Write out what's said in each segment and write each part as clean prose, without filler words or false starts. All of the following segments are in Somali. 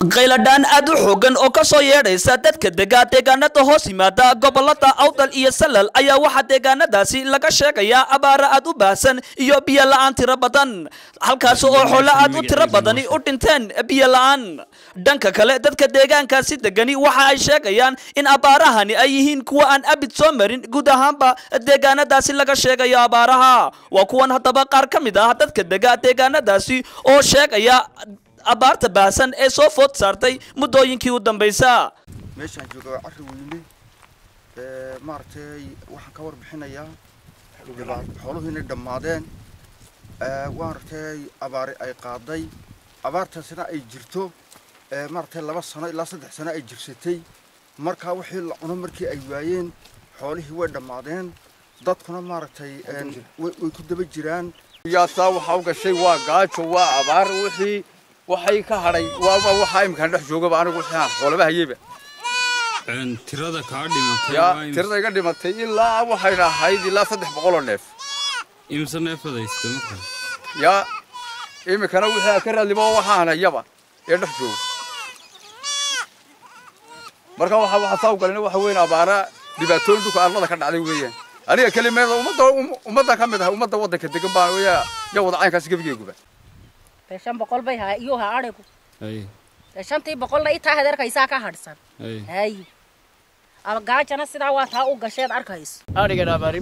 qayladhaan aad u xoogan oo ka soo yeedhaysa dadka deegaanada hoos yimaada gobolada Awdal iyo Salal ayaa waxa deegaanadaasi laga sheegayaa abaara aad u baahsan iyo biyo la'aan tiro badan halkaas oo xoolo aad u tiro badani u dhinteen biyo la'aan dhanka kale dadka deegaankaasi degani waxa ay sheegayaan in abaarahani ay yihiin kuwa aan abid soo marin guud ahaanba deegaanadaasi laga sheegayo abaaraha waa kuwan hadaba qaar ka mid ah dadka deegaanadaasi oo sheegaya abaarta baasan ee soo food saartay muddooyinkii u dambaysa meeshaan jooga carri weyne maartay waxaan ka warbixinayaa xooluhu inay dhammaadeen maartay abaar ay qaaday abaartaasina ay jirto maartay 2 sano ilaa 3 sano ay jirsatay marka wixii la cuno markii ay waayeen xoolihii way dhammaadeen dadkuna maartay way ku daba jiraan yaasaa waxa uu gashay waa gaajo waa abaar wixii waxay ka haray waxa imkaan dhex joogaba anigu waxaan xoolaha hayba tirada ka dhimatay tirada iga dhimatay ilaa waxay ahayd ilaa 300 neef imsa neefadaysta markaa ya imikana waxa ka raadlibo waxaan hayaba ee dhex joogo marka waxa saaw galina waxa weyn abaara dhibaatooyin dhulka arlada ka dhacday weeyaan aniga kalimeed ummadda ka mid ah ummadda wadanka degan baan weeyaa ya wada caynkaas gabigeeguba beeshan 100 bay haa iyo haa arigu beeshantii 100 la itaa hadarkaysa ka hadhsan gaajana sida waa taa u gasheed arkayso ariga abaari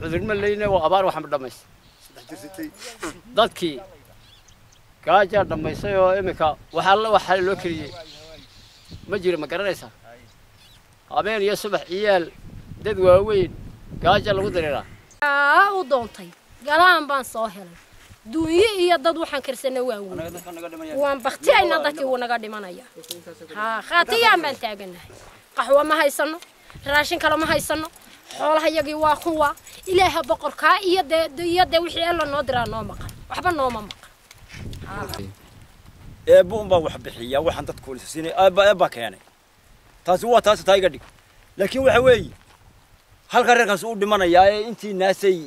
cudurma leeyna waa abaar waxa dhamays dadkii gaaja dhamaysay oo imika waxa loo kiriyay ma jiro ma garanaysa habeen iyo subax ciyaal dad waaweyn gaaja lagu dareeraa u doontay galaan baan soo helay duuye iyo dad waxaan karsanay waan baqtiyayna dadkii uu naga dhimanaya khaatiyaan baan taaganahay qaxwa ma haysano raashin kale ma haysano xoolaha yagii waa kuwa ilaaha boqorka iyo de wixii la noo diraa noo maqan waxba nooma maqan buumba wax bixiya waxaan dadku siinay aaba keenay taasi waa taas tayga dhig laakiin waxa weey halka reerkaas uu dhimanayaa intii naasay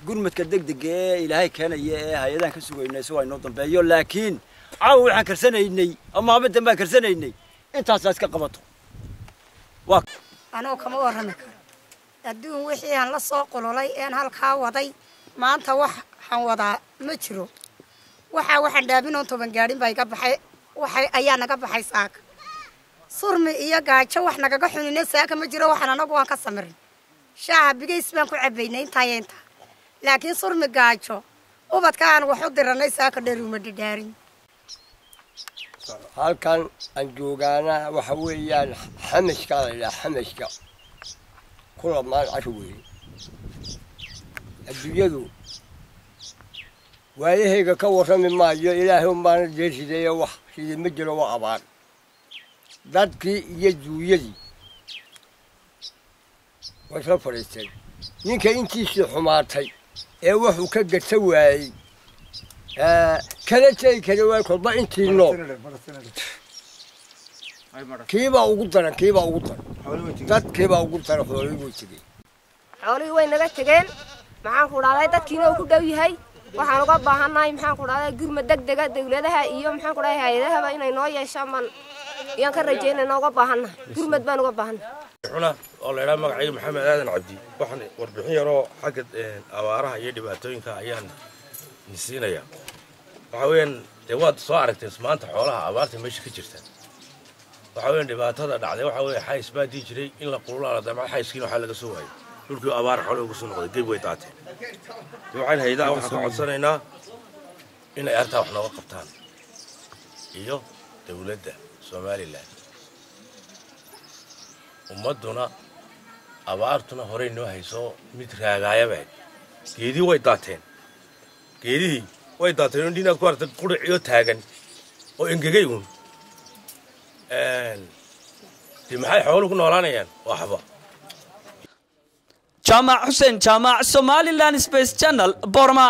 gurmadka degdeg ee ilaahay keenaya ee hay'adahan ka sugaynay soo ay noo dambeeyo laakiin caaw waxaan karsanaynay ama abada baan karsanaynay intaas iska qabato waa anoo kama warrami karo adduun wixii aan la soo qololay een halka waday maanta waxaan wadaa ma jiro waxaan dhaabinoon 10 gaadhin bay ka baxay waxay ayaa naga baxay saaka surmi iyo gaajo wax naga xunina saaka ma jiro waxaan anagu waan ka samirin shaabigeys baan ku cabaynay inta laakiin surmi gaajo ubadkaan wax u diranay saaka dheeruma dhadhaarin halkan aan joogaana waxa weeyaan xamashka kula maal carweey adduunyadu waayahayga ka warrami maayo ilaahay u maan jeesiday wax sidii ma jiro waa abaar dadkii iyo duuyadii way soo fariisteen ninka intiisii xumaatay ee wuxuu ka gata waayay kala tay kale way kolba intii noo kiiba ugu daran dadkiiba ugu daran xoolihii way naga tageen maxaan ku dhaalay dadkiina uu ku dhow yahay waxaan uga baahanahay maxaan ku dhaalay gurmad degdega dawladaha iyo maxaan ku dhaalay hay'adaha inay noo yeeshaan yaan ka rajeynaa uga baahanahay gurmad baan uga baahanahay xuna oo leeyahay magacayga maxamed aadan cabdi waxaan warbixin yar oo xagga abaaraha iyo dhibaatooyinka ayaan nisiinaya waxa weeyaan waad soo aragtay maanta xoolaha abaarta meesha ka jirta waxa weeyaan dhibaatada dhacday waxa weey xays baa jiray in la qululaala dama xayskiina waxa laga soo waayay dhulkii abaar xoolo ugu soo noqday geeb way daateen waxaan hay'adaha waxaan ka codsanaynaa in ay artaa wax nooga qabtaan iyo dawladda Soomaaliland ummaduna abaartuna horey noo hayso mid raagaayaba geedii way daateen dhinac ku artay qudciyo taagan oo engegay maxay xoolo ku noolaanayaan waxba Jamac Hussein Jamac Somaliland Space Channel Borma